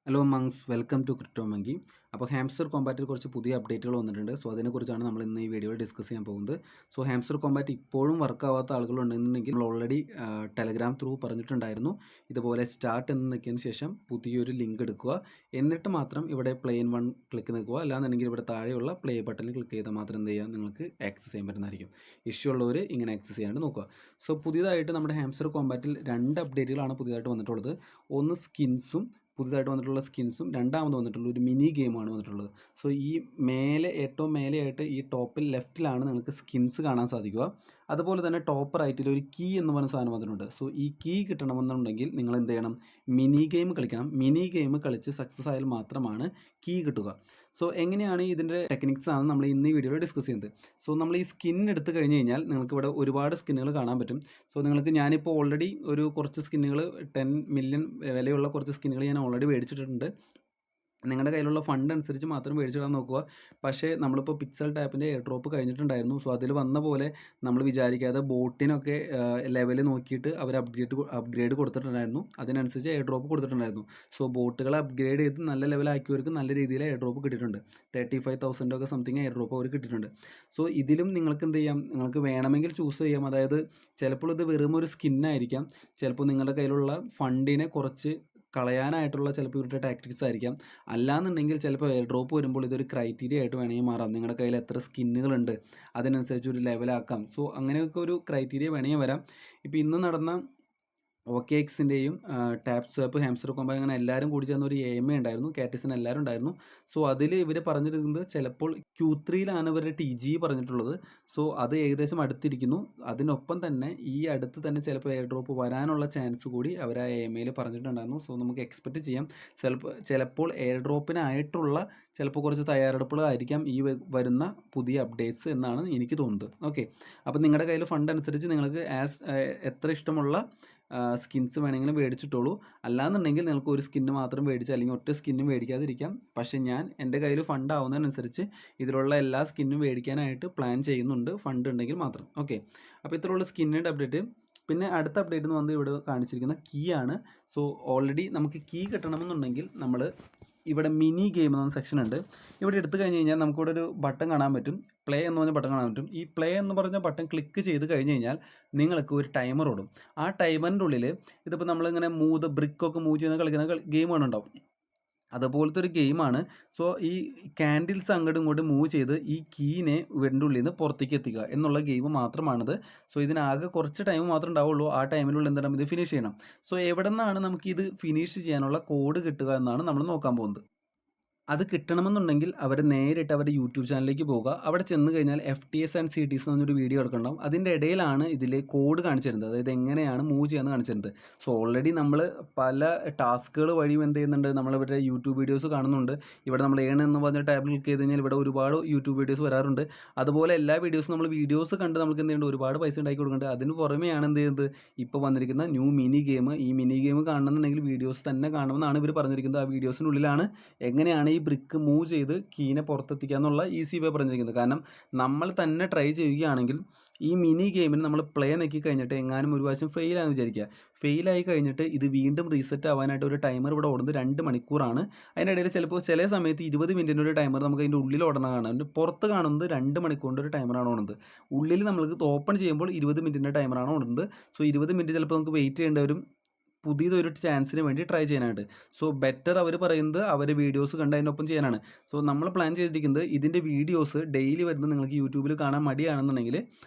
Hello മങ്സ്, welcome to crypto monkey. അപ്പോൾ hamster കോമ്പാറ്റിൽ കുറച്ച് പുതിയ അപ്ഡേറ്റുകൾ വന്നിട്ടുണ്ട്. സോ അതിനെക്കുറിച്ചാണ് നമ്മൾ ഇന്ന് ഈ വീഡിയോയിൽ ഡിസ്കസ് ചെയ്യാൻ പോകുന്നത്. സോ ഹാംസ്റ്റർ കോമ്പാറ്റ് ഇപ്പോഴും വർക്ക് ആവാത്ത ആളുകളുണ്ടെന്നുണ്ടെങ്കിൽ നമ്മൾ ഓൾറെഡി ടെലഗ്രാം ത്രൂ പറഞ്ഞിട്ടുണ്ടായിരുന്നു. ഇതുപോലെ സ്റ്റാർട്ട് എന്ന് നിൽക്കിയതിന് ശേഷം പുതിയൊരു ലിങ്ക് എടുക്കുക, എന്നിട്ട് മാത്രം ഇവിടെ പ്ലേ ഇൻ വൺ ക്ലിക്ക് നിൽക്കുക. അല്ലാന്നുണ്ടെങ്കിൽ ഇവിടെ താഴെയുള്ള പ്ലേ ബട്ടണിൽ ക്ലിക്ക് ചെയ്താൽ മാത്രം എന്ത് ചെയ്യാം, നിങ്ങൾക്ക് ആക്സസ് ചെയ്യാൻ പറ്റുന്നതായിരിക്കും. ഇഷ്യൂ ഉള്ളവർ ഇങ്ങനെ ആക്സസ് ചെയ്യാണ്ട് നോക്കുക. സോ പുതിയതായിട്ട് നമ്മുടെ ഹാംസ്റ്റർ കോമ്പാറ്റിൽ 2 അപ്ഡേറ്റുകളാണ് പുതിയതായിട്ട് വന്നിട്ടുള്ളത്. ഒന്ന് സ്കിൻസും പുതുതായിട്ട് വന്നിട്ടുള്ള സ്കിൻസും, രണ്ടാമത് വന്നിട്ടുള്ള ഒരു മിനി ഗെയിമാണ് വന്നിട്ടുള്ളത്. സോ ഈ ഏറ്റവും മേലെയായിട്ട് ഈ ടോപ്പിൽ ലെഫ്റ്റിലാണ് നിങ്ങൾക്ക് സ്കിൻസ് കാണാൻ സാധിക്കുക. അതുപോലെ തന്നെ ടോപ്പ് റൈറ്റിൽ ഒരു കീ എന്ന് പറയുന്ന സാധനം വന്നിട്ടുണ്ട്. സോ ഈ കീ കിട്ടണമെന്നുണ്ടെങ്കിൽ നിങ്ങൾ എന്ത് ചെയ്യണം, മിനി ഗെയിം കളിക്കണം. മിനി ഗെയിം കളിച്ച് സക്സസ് ആയാൽ മാത്രമാണ് കീ കിട്ടുക. സോ എങ്ങനെയാണ് ഇതിൻ്റെ ടെക്നിക്സ് ആണ് നമ്മൾ ഇന്ന് ഈ വീഡിയോയിൽ ഡിസ്കസ് ചെയ്യുന്നത്. സോ നമ്മൾ ഈ സ്കിൻ എടുത്ത് കഴിഞ്ഞ് കഴിഞ്ഞാൽ നിങ്ങൾക്ക് ഇവിടെ ഒരുപാട് സ്കിന്നുകൾ കാണാൻ പറ്റും. സോ ഞാനിപ്പോൾ ഓൾറെഡി കുറച്ച് സ്കിന്നുകൾ 10 മില്യൺ വിലയുള്ള കുറച്ച് സ്കിന്നുകൾ ഞാൻ ഓൾറെഡി മേടിച്ചിട്ടുണ്ട്. നിങ്ങളുടെ കയ്യിലുള്ള ഫണ്ട് അനുസരിച്ച് മാത്രം മേടിച്ചിടാൻ നോക്കുക. പക്ഷേ നമ്മളിപ്പോൾ പിക്സൽ ടാപ്പിൻ്റെ എയർ ഡ്രോപ്പ് കഴിഞ്ഞിട്ടുണ്ടായിരുന്നു. സോ അതിൽ വന്ന പോലെ നമ്മൾ വിചാരിക്കാതെ ബോട്ടിനൊക്കെ ലെവൽ നോക്കിയിട്ട് അവർ അപ്ഗ്രേഡ് കൊടുത്തിട്ടുണ്ടായിരുന്നു. അതിനനുസരിച്ച് എയർ ഡ്രോപ്പ് കൊടുത്തിട്ടുണ്ടായിരുന്നു. സോ ബോട്ടുകളെ അപ്ഗ്രേഡ് ചെയ്ത് നല്ല ലെവലാക്കിയവർക്ക് നല്ല രീതിയിൽ എയർ ഡ്രോപ്പ് കിട്ടിയിട്ടുണ്ട്. 35,000 ഒക്കെ സംതിങ് എയർ ഡ്രോപ്പ് അവർ കിട്ടിയിട്ടുണ്ട്. സോ ഇതിലും നിങ്ങൾക്ക് എന്ത് ചെയ്യാം, നിങ്ങൾക്ക് വേണമെങ്കിൽ ചൂസ് ചെയ്യാം. അതായത് ചിലപ്പോൾ ഇത് വെറും ഒരു സ്കിന്നായിരിക്കാം, ചിലപ്പോൾ നിങ്ങളുടെ കയ്യിലുള്ള ഫണ്ടിനെ കുറച്ച് കളയാനായിട്ടുള്ള ചിലപ്പോൾ ഇവരുടെ ടാക്ടിക്സ് ആയിരിക്കാം. അല്ലാന്നുണ്ടെങ്കിൽ ചിലപ്പോൾ എയർ ഡ്രോപ്പ് വരുമ്പോൾ ഇതൊരു ക്രൈറ്റീരിയ ആയിട്ട് വേണമെങ്കിൽ മാറാം. നിങ്ങളുടെ കയ്യിൽ എത്ര സ്കിന്നുകളുണ്ട് അതിനനുസരിച്ച് ഒരു ലെവലാക്കാം. സോ അങ്ങനെയൊക്കെ ഒരു ക്രൈറ്റീരിയ വേണമെങ്കിൽ വരാം. ഇപ്പോൾ ഇന്ന് നടന്ന OKXൻ്റെയും ടാപ്പ് സ്വാപ്പ്, ഹാംസ്റ്റർ കോമ്പാറ്റ് അങ്ങനെ എല്ലാവരും കൂടി ചേർന്ന ഒരു AMA ഉണ്ടായിരുന്നു. കാറ്റിസൺ എല്ലാവരും ഉണ്ടായിരുന്നു. സോ അതിൽ ഇവർ പറഞ്ഞിരിക്കുന്നത് ചിലപ്പോൾ Q3യിലാണ് ഇവരുടെ TG പറഞ്ഞിട്ടുള്ളത്. സോ അത് ഏകദേശം അടുത്തിരിക്കുന്നു. അതിനൊപ്പം തന്നെ ഈ അടുത്ത് തന്നെ ചിലപ്പോൾ എയർ ഡ്രോപ്പ് വരാനുള്ള ചാൻസ് കൂടി അവർ ആ AMAയിൽ പറഞ്ഞിട്ടുണ്ടായിരുന്നു. സോ നമുക്ക് എക്സ്പെക്റ്റ് ചെയ്യാം ചിലപ്പോൾ എയർ ഡ്രോപ്പിനായിട്ടുള്ള കുറച്ച് തയ്യാറെടുപ്പുകളായിരിക്കാം ഈ വരുന്ന പുതിയ അപ്ഡേറ്റ്സ് എന്നാണ് എനിക്ക് തോന്നുന്നത്. ഓക്കെ, അപ്പോൾ നിങ്ങളുടെ കയ്യിൽ ഫണ്ട് അനുസരിച്ച് നിങ്ങൾക്ക് എത്ര ഇഷ്ടമുള്ള സ്കിൻസ് വേണമെങ്കിലും മേടിച്ചിട്ടുള്ളൂ. അല്ലാന്നുണ്ടെങ്കിൽ നിങ്ങൾക്ക് ഒരു സ്കിന്ന് മാത്രം മേടിച്ച് അല്ലെങ്കിൽ ഒറ്റ സ്കിന്നും മേടിക്കാതിരിക്കാം. പക്ഷേ ഞാൻ എൻ്റെ കയ്യിൽ ഫണ്ട് ആവുന്നതിനനുസരിച്ച് ഇതിലുള്ള എല്ലാ സ്കിന്നും മേടിക്കാനായിട്ട് പ്ലാൻ ചെയ്യുന്നുണ്ട്, ഫണ്ട് ഉണ്ടെങ്കിൽ മാത്രം. ഓക്കെ, അപ്പോൾ ഇത്രയുള്ള സ്കിന്നിൻ്റെ അപ്ഡേറ്റ്. പിന്നെ അടുത്ത അപ്ഡേറ്റ് എന്ന് വന്ന് ഇവിടെ കാണിച്ചിരിക്കുന്ന കീ ആണ്. സോ ഓൾറെഡി നമുക്ക് കീ കിട്ടണമെന്നുണ്ടെങ്കിൽ നമ്മൾ ഇവിടെ മിനി ഗെയിം എന്ന സെക്ഷൻ ഉണ്ട്. ഇവിടെ എടുത്തു കഴിഞ്ഞ് കഴിഞ്ഞാൽ നമുക്കിവിടെ ഒരു ബട്ടൺ കാണാൻ പറ്റും, പ്ലേ എന്ന് പറഞ്ഞ ബട്ടൺ കാണാൻ പറ്റും. ഈ പ്ലേ എന്ന് പറഞ്ഞ ബട്ടൺ ക്ലിക്ക് ചെയ്ത് കഴിഞ്ഞ് കഴിഞ്ഞാൽ നിങ്ങൾക്ക് ഒരു ടൈമർ ഓടും. ആ ടൈമറിൻ്റെ ഉള്ളിൽ ഇതിപ്പോൾ നമ്മളിങ്ങനെ ബ്രിക്കൊക്കെ മൂവ് ചെയ്യുന്ന കളിക്കുന്ന ഗെയിമുകളുണ്ടാവും. അതുപോലത്തെ ഒരു ഗെയിമാണ്. സോ ഈ ക്യാൻഡിൽസ് അങ്ങോട്ടും ഇങ്ങോട്ടും മൂവ് ചെയ്ത് ഈ കീനെ വീടിൻ്റെ ഉള്ളിൽ നിന്ന് പുറത്തേക്ക് എത്തിക്കുക എന്നുള്ള ഗെയിം മാത്രമാണിത്. സോ ഇതിനാകെ കുറച്ച് ടൈം മാത്രമേ ഉണ്ടാവുള്ളൂ. ആ ടൈമിനുള്ളിൽ എന്താണ് ഇത് ഫിനിഷ് ചെയ്യണം. സോ എവിടെ നിന്നാണ് നമുക്കിത് ഫിനിഷ് ചെയ്യാനുള്ള കോഡ് കിട്ടുക എന്നാണ് നമ്മൾ നോക്കാൻ പോകുന്നത്. അത് കിട്ടണമെന്നുണ്ടെങ്കിൽ അവർ നേരിട്ട് അവരുടെ യൂട്യൂബ് ചാനലിലേക്ക് പോകുക. അവിടെ ചെന്ന് കഴിഞ്ഞാൽ FTS ആൻഡ് CTS എന്ന് പറഞ്ഞൊരു വീഡിയോ എടുക്കുന്നുണ്ടാവും. അതിൻ്റെ ഇടയിലാണ് ഇതിൽ കോഡ് കാണിച്ചു തരുന്നത്, അതായത് എങ്ങനെയാണ് മൂവ് ചെയ്യാമെന്ന് കാണിച്ചു തരുന്നത്. സോ ഓൾറെഡി നമ്മൾ പല ടാസ്കുകൾ വഴിയും എന്ത് ചെയ്യുന്നുണ്ട്, നമ്മളിവരുടെ യൂട്യൂബ് വീഡിയോസ് കാണുന്നുണ്ട്. ഇവിടെ നമ്മൾ എന്ന് പറഞ്ഞ ടാബിൽ ക്ലിക്ക് ചെയ്ത് കഴിഞ്ഞാൽ ഇവിടെ ഒരുപാട് യൂട്യൂബ് വീഡിയോസ് വരാറുണ്ട്. അതുപോലെ എല്ലാ വീഡിയോസും നമ്മൾ വീഡിയോസ് കണ്ട് നമുക്ക് എന്ത് ചെയ്യുന്നുണ്ട്, ഒരുപാട് പൈസ ഉണ്ടാക്കി കൊടുക്കുന്നുണ്ട്. അതിന് പുറമെയാണ് എന്ത് ചെയ്യുന്നത്, ഇപ്പോൾ വന്നിരിക്കുന്ന ന്യൂ മിനി ഗെയിം. ഈ മിനി ഗെയിം കാണണമെന്നുണ്ടെങ്കിൽ വീഡിയോസ് തന്നെ കാണണമെന്നാണ് ഇവർ പറഞ്ഞിരിക്കുന്നത്. ആ വീഡിയോസിനുള്ളിലാണ് എങ്ങനെയാണ് ഈ ബ്രിക്ക് മൂവ് ചെയ്ത് കീനെ പുറത്തെത്തിക്കുക എന്നുള്ള ഈസി വേ പറഞ്ഞിരിക്കുന്നത്. കാരണം നമ്മൾ തന്നെ ട്രൈ ചെയ്യുകയാണെങ്കിൽ ഈ മിനി ഗെയിമിന് നമ്മൾ പ്ലേ നോക്കി കഴിഞ്ഞിട്ട് എങ്ങാനും ഒരു പ്രാവശ്യം ഫെയിലാണെന്ന് വിചാരിക്കുക. ഫെയിലായി കഴിഞ്ഞിട്ട് ഇത് വീണ്ടും റീസെറ്റ് ആവാനായിട്ട് ഒരു ടൈമർ ഇവിടെ ഓടുന്നത് 2 മണിക്കൂറാണ്. അതിനിടയിൽ ചില സമയത്ത് 20 മിനിറ്റിൻ്റെ ഒരു ടൈമർ നമുക്ക് അതിൻ്റെ ഉള്ളിൽ ഓടണം കാണാം. അതിൻ്റെ പുറത്ത് കാണുന്നത് 2 മണിക്കൂറിൻ്റെ ഒരു ടൈമറാണ് ഓടുന്നത്. ഉള്ളിൽ നമ്മൾക്ക് ഓപ്പൺ ചെയ്യുമ്പോൾ 20 മിനിറ്റിൻ്റെ ടൈമറാണ് ഓടുന്നത്. സോ 20 മിനിറ്റ് ചിലപ്പോൾ നമുക്ക് വെയിറ്റ് ചെയ്യേണ്ടി വരും പുതിയതൊരു ചാൻസിന് വേണ്ടി ട്രൈ ചെയ്യാനായിട്ട്. സോ ബെറ്റർ അവർ പറയുന്നത് അവർ വീഡിയോസ് കണ്ട് അതിനൊപ്പം ചെയ്യാനാണ്. സോ നമ്മൾ പ്ലാൻ ചെയ്തിരിക്കുന്നത് ഇതിൻ്റെ വീഡിയോസ് ഡെയിലി വരുന്നത് നിങ്ങൾക്ക് യൂട്യൂബിൽ കാണാൻ മടിയാണെന്നുണ്ടെങ്കിൽ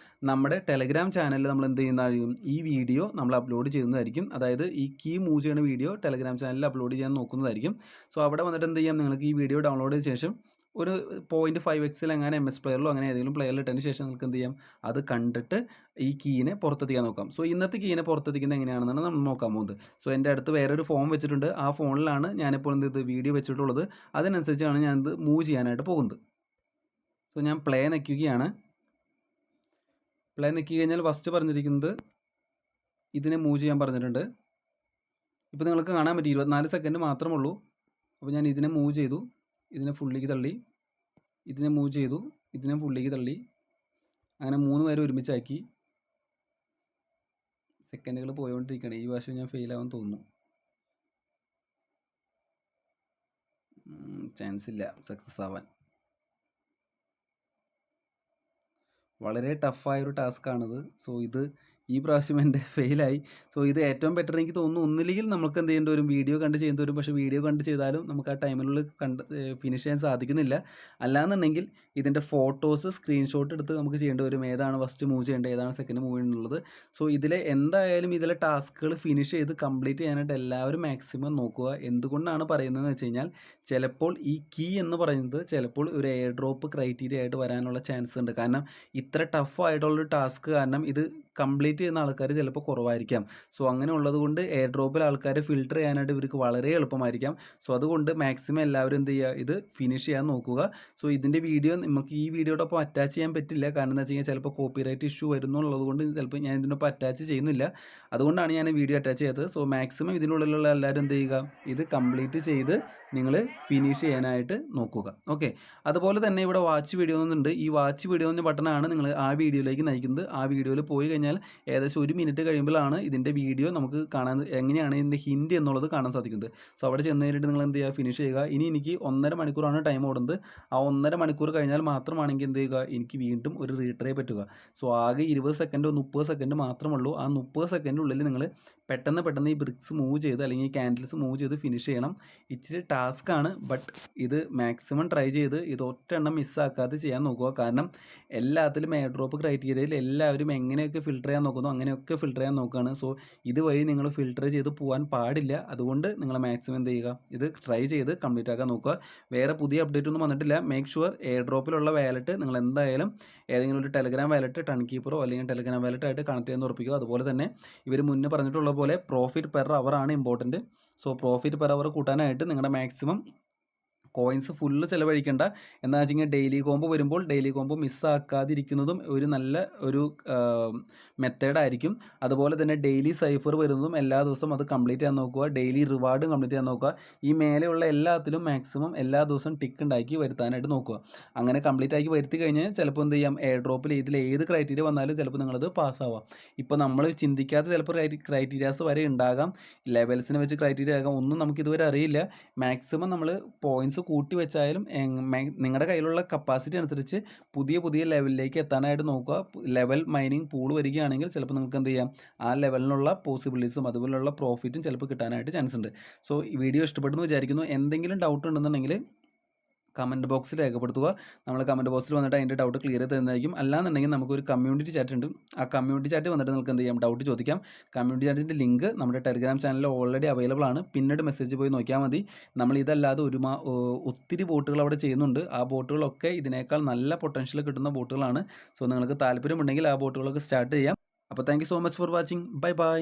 നമ്മുടെ ടെലഗ്രാം ചാനലിൽ നമ്മൾ എന്ത് ചെയ്യുന്നതായിരിക്കും, ഈ വീഡിയോ നമ്മൾ അപ്ലോഡ് ചെയ്യുന്നതായിരിക്കും. അതായത് ഈ കീ മൂവ് ചെയ്യുന്ന വീഡിയോ ടെലഗ്രാം ചാനലിൽ അപ്ലോഡ് ചെയ്യാൻ നോക്കുന്നതായിരിക്കും. സോ അവിടെ വന്നിട്ട് എന്ത് ചെയ്യാം, നിങ്ങൾക്ക് ഈ വീഡിയോ ഡൗൺലോഡ് ചെയ്ത ശേഷം ഒരു 0.5x അങ്ങനെ MS പ്ലെയറിലോ അങ്ങനെ ഏതെങ്കിലും പ്ലെയറിൽ ഇട്ടതിന് ശേഷം നിങ്ങൾക്ക് എന്ത് ചെയ്യാം, അത് കണ്ടിട്ട് ഈ കീനെ പുറത്തെത്തിക്കാൻ നോക്കാം. സോ ഇന്നത്തെ കീനെ പുറത്തെത്തിക്കുന്നത് എങ്ങനെയാണെന്നാണ് നമ്മൾ നോക്കാൻ പോകുന്നത്. സോ എൻ്റെ അടുത്ത് വേറൊരു ഫോൺ വെച്ചിട്ടുണ്ട്. ആ ഫോണിലാണ് ഞാനിപ്പോൾ വീഡിയോ വെച്ചിട്ടുള്ളത്. അതിനനുസരിച്ചാണ് ഞാനിത് മൂവ് ചെയ്യാനായിട്ട് പോകുന്നത്. സോ ഞാൻ പ്ലേ നിൽക്കുകയാണ്. പ്ലേ നിൽക്കി കഴിഞ്ഞാൽ ഫസ്റ്റ് പറഞ്ഞിരിക്കുന്നത് ഇതിനെ മൂവ് ചെയ്യാൻ പറഞ്ഞിട്ടുണ്ട്. ഇപ്പോൾ നിങ്ങൾക്ക് കാണാൻ പറ്റും 24 സെക്കൻഡ് മാത്രമേ ഉള്ളൂ. അപ്പോൾ ഞാൻ ഇതിനെ മൂവ് ചെയ്തു, ഇതിനെ ഫുള്ളിലേക്ക് തള്ളി, ഇതിനെ മൂവ് ചെയ്തു, ഇതിനെ ഫുള്ളിലേക്ക് തള്ളി, അങ്ങനെ 3 പേരെ ഒരുമിച്ചാക്കി. സെക്കൻഡുകൾ പോയോണ്ടിരിക്കുകയാണ്. ഈ പ്രാവശ്യം ഞാൻ ഫെയിലാവാൻ തോന്നുന്നു. ചാൻസ് ഇല്ല സക്സസ് ആവാൻ. വളരെ ടഫായൊരു ടാസ്ക്കാണിത്. സോ ഇത് ഈ പ്രാവശ്യം എൻ്റെ ഫെയിലായി. സോ ഇത് ഏറ്റവും ബെറ്റർ എനിക്ക് തോന്നുന്നു ഒന്നില്ലെങ്കിൽ നമുക്ക് എന്ത് ചെയ്യേണ്ടി വരും, വീഡിയോ കണ്ട് ചെയ്യേണ്ടി വരും. പക്ഷേ വീഡിയോ കണ്ട് ചെയ്താലും നമുക്ക് ആ ടൈമിനുള്ളിൽ ഫിനിഷ് ചെയ്യാൻ സാധിക്കുന്നില്ല. അല്ലാന്നുണ്ടെങ്കിൽ ഇതിൻ്റെ ഫോട്ടോസ് സ്ക്രീൻഷോട്ട് എടുത്ത് നമുക്ക് ചെയ്യേണ്ടി വരും, ഏതാണ് ഫസ്റ്റ് മൂവ് ചെയ്യേണ്ടത്, ഏതാണ് സെക്കൻഡ് മൂവ് ചെയ്യേണ്ടത്. സോ ഇതിലെ എന്തായാലും ഇതിലെ ടാസ്കുകൾ ഫിനിഷ് ചെയ്ത് കംപ്ലീറ്റ് ചെയ്യാനായിട്ട് എല്ലാവരും മാക്സിമം നോക്കുക. എന്തുകൊണ്ടാണ് പറയുന്നതെന്ന് വെച്ച് കഴിഞ്ഞാൽ ചിലപ്പോൾ ഈ കീ എന്ന് പറയുന്നത് ചിലപ്പോൾ ഒരു എയർ ഡ്രോപ്പ് ക്രൈറ്റീരിയ ആയിട്ട് വരാനുള്ള ചാൻസ് ഉണ്ട്. കാരണം ഇത്ര ടഫ് ആയിട്ടുള്ളൊരു ടാസ്ക് കാരണം ഇത് കംപ്ലീറ്റ് ചെയ്യുന്ന ആൾക്കാർ ചിലപ്പോൾ കുറവായിരിക്കാം. സോ അങ്ങനെ ഉള്ളത് കൊണ്ട് എയർ ഡ്രോപ്പിൽ ആൾക്കാരെ ഫിൽട്ടർ ചെയ്യാനായിട്ട് ഇവർക്ക് വളരെ എളുപ്പമായിരിക്കാം. സോ അതുകൊണ്ട് മാക്സിമം എല്ലാവരും എന്ത് ചെയ്യുക, ഇത് ഫിനിഷ് ചെയ്യാൻ നോക്കുക. സോ ഇതിൻ്റെ വീഡിയോ നമുക്ക് ഈ വീഡിയോടൊപ്പം അറ്റാച്ച് ചെയ്യാൻ പറ്റില്ല. കാരണം എന്താ വെച്ച് കഴിഞ്ഞാൽ ചിലപ്പോൾ കോപ്പിറൈറ്റ് ഇഷ്യൂ വരുന്നുള്ളത് കൊണ്ട് ചിലപ്പോൾ ഞാൻ ഇതിനൊപ്പം അറ്റാച്ച് ചെയ്യുന്നില്ല. അതുകൊണ്ടാണ് ഞാൻ വീഡിയോ അറ്റാച്ച് ചെയ്തത്. സോ മാക്സിമം ഇതിനുള്ളിലുള്ള എല്ലാവരും എന്ത് ചെയ്യുക, ഇത് കംപ്ലീറ്റ് ചെയ്ത് നിങ്ങൾ ഫിനിഷ് ചെയ്യാനായിട്ട് നോക്കുക. ഓക്കെ, അതുപോലെ തന്നെ ഇവിടെ വാച്ച് വീഡിയോ എന്നുണ്ട്. ഈ വാച്ച് വീഡിയോ എന്ന ബട്ടണാണ് നിങ്ങൾ ആ വീഡിയോയിലേക്ക് നയിക്കുന്നത്. ആ വീഡിയോയിൽ പോയി കഴിഞ്ഞാൽ ഏകദേശം 1 മിനിറ്റ് കഴിയുമ്പോഴാണ് ഇതിൻ്റെ വീഡിയോ നമുക്ക് കാണാൻ, എങ്ങനെയാണ് ഇതിൻ്റെ ഹിൻഡ് എന്നുള്ളത് കാണാൻ സാധിക്കുന്നത്. സോ അവിടെ ചെന്ന് കഴിഞ്ഞിട്ട് നിങ്ങൾ എന്ത് ചെയ്യുക, ഫിനിഷ് ചെയ്യുക. ഇനി എനിക്ക് 1.5 മണിക്കൂറാണ് ടൈം ഓടുന്നത്. ആ 1.5 മണിക്കൂർ കഴിഞ്ഞാൽ മാത്രമാണെങ്കിൽ എന്ത് ചെയ്യുക, എനിക്ക് വീണ്ടും ഒരു റീട്രൈ പറ്റുക. സോ ആകെ 20 സെക്കൻഡോ 30 സെക്കൻഡ് മാത്രമുള്ളൂ. ആ 30 സെക്കൻഡിനുള്ളിൽ നിങ്ങൾ പെട്ടെന്ന് ഈ ബ്രിക്സ് മൂവ് ചെയ്ത് അല്ലെങ്കിൽ ഈ ക്യാൻഡിൽസ് മൂവ് ചെയ്ത് ഫിനിഷ് ചെയ്യണം. ഇച്ചിരി ടാസ്ക്കാണ്, ബട്ട് ഇത് മാക്സിമം ട്രൈ ചെയ്ത് ഇത് ഒറ്റെണ്ണം മിസ്സാക്കാതെ ചെയ്യാൻ നോക്കുക. കാരണം എല്ലാത്തിലും എയർ ഡ്രോപ്പ് ക്രൈറ്റീരിയയിൽ എല്ലാവരും എങ്ങനെയൊക്കെ ഫിൽട്ടർ ചെയ്യാൻ നോക്കുന്നു അങ്ങനെയൊക്കെ ഫിൽട്ടർ ചെയ്യാൻ നോക്കുകയാണ്. സോ ഇതുവഴി നിങ്ങൾ ഫിൽട്ടർ ചെയ്ത് പോകാൻ പാടില്ല. അതുകൊണ്ട് നിങ്ങൾ മാക്സിമം എന്ത് ചെയ്യുക, ഇത് ട്രൈ ചെയ്ത് കംപ്ലീറ്റ് ആക്കാൻ നോക്കുക. വേറെ പുതിയ അപ്ഡേറ്റ് ഒന്നും വന്നിട്ടില്ല. മേക്ക് ഷുവർ എയർ ഡ്രോപ്പിലുള്ള വാലറ്റ് നിങ്ങൾ എന്തായാലും ഏതെങ്കിലും ഒരു ടെലഗ്രാം വാലറ്റ്, ടൺ കീപ്പറോ അല്ലെങ്കിൽ ടെലഗ്രാം വാലറ്റ് ആയിട്ട് കണക്ട് ചെയ്യാൻ ഉറപ്പിക്കുക. അതുപോലെ തന്നെ ഇവർ മുന്നേ പറഞ്ഞിട്ടുള്ള പോലെ പ്രോഫിറ്റ് പെർ അവർ ആണ് important. So profit per hour കൂട്ടാനായിട്ട് നിങ്ങളുടെ മാക്സിമം കോയിൻസ് ഫുള്ള് ചിലവഴിക്കേണ്ട. എന്താ വെച്ച് കഴിഞ്ഞാൽ ഡെയിലി കോംബോ വരുമ്പോൾ ഡെയിലി കോംബോ മിസ്സാക്കാതിരിക്കുന്നതും ഒരു നല്ല ഒരു മെത്തേഡായിരിക്കും. അതുപോലെ തന്നെ ഡെയിലി സൈഫർ വരുന്നതും എല്ലാ ദിവസവും അത് കംപ്ലീറ്റ് ചെയ്യാൻ നോക്കുക. ഡെയിലി റിവാർഡും കംപ്ലീറ്റ് ചെയ്യാൻ നോക്കുക. ഈ മേലെയുള്ള എല്ലാത്തിലും മാക്സിമം എല്ലാ ദിവസവും ടിക്ക് ഉണ്ടാക്കി വരുത്താനായിട്ട് നോക്കുക. അങ്ങനെ കംപ്ലീറ്റ് ആക്കി വരുത്തി കഴിഞ്ഞാൽ ചിലപ്പോൾ എന്ത് ചെയ്യാം, എയർ ഡ്രോപ്പിൽ ഇതിൽ ഏത് ക്രൈറ്റീരിയ വന്നാലും ചിലപ്പോൾ നിങ്ങളത് പാസ്സാവാം. ഇപ്പോൾ നമ്മൾ ചിന്തിക്കാത്ത ചിലപ്പോൾ ക്രൈറ്റീരിയാസ് വരെ ഉണ്ടാകാം. ലെവൽസിനെ വെച്ച് ക്രൈറ്റീരിയ ആകാം, ഒന്നും നമുക്കിതുവരെ അറിയില്ല. മാക്സിമം നമ്മൾ പോയിൻറ്റ്സ് കൂട്ടി വെച്ചായാലും നിങ്ങളുടെ കയ്യിലുള്ള കപ്പാസിറ്റി അനുസരിച്ച് പുതിയ ലെവലിലേക്ക് എത്താനായിട്ട് നോക്കുക. ലെവൽ മൈനിങ് പൂൾ വരികയാണെങ്കിൽ ചിലപ്പോൾ നിങ്ങൾക്ക് എന്ത് ചെയ്യാം, ആ ലെവലിനുള്ള പോസിബിലിറ്റീസും അതുപോലുള്ള പ്രോഫിറ്റും ചിലപ്പോൾ കിട്ടാനായിട്ട് ചാൻസ് ഉണ്ട്. സോ ഈ വീഡിയോ ഇഷ്ടപ്പെട്ടെന്ന് വിചാരിക്കുന്നു. എന്തെങ്കിലും ഡൗട്ട് ഉണ്ടെന്നുണ്ടെങ്കിൽ കമൻറ്റ് ബോക്സിൽ രേഖപ്പെടുത്തുക. നമ്മൾ കമൻറ്റ് ബോക്സിൽ വന്നിട്ട് അതിൻ്റെ ഡൗട്ട് ക്ലിയർ ചെയ്ത് തരുന്നതായിരിക്കും. അല്ലാന്നുണ്ടെങ്കിൽ നമുക്കൊരു കമ്മ്യൂണിറ്റി ചാറ്റ് ഉണ്ട്. ആ കമ്മ്യൂണിറ്റി ചാറ്റ് വന്നിട്ട് നിങ്ങൾക്ക് എന്ത് ചെയ്യാം, ഡൗട്ട് ചോദിക്കാം. കമ്മ്യൂണിറ്റി ചാറ്റിൻ്റെ ലിങ്ക് നമ്മുടെ ടെലഗ്രാം ചാനലിൽ ഓൾറെഡി അവൈലബിൾ ആണ്. പിന്നീട് മെസ്സേജ് പോയി നോക്കിയാൽ മതി. നമ്മൾ ഇതല്ലാതെ ഒത്തിരി ബോട്ടുകൾ അവിടെ ചെയ്യുന്നുണ്ട്. ആ ബോട്ടുകളൊക്കെ ഇതിനേക്കാൾ നല്ല പൊട്ടൻഷ്യൽ കിട്ടുന്ന ബോട്ടുകളാണ്. സോ നിങ്ങൾക്ക് താല്പര്യമുണ്ടെങ്കിൽ ആ ബോട്ടുകളൊക്കെ സ്റ്റാർട്ട് ചെയ്യാം. അപ്പോൾ thank you so much for watching. Bye bye.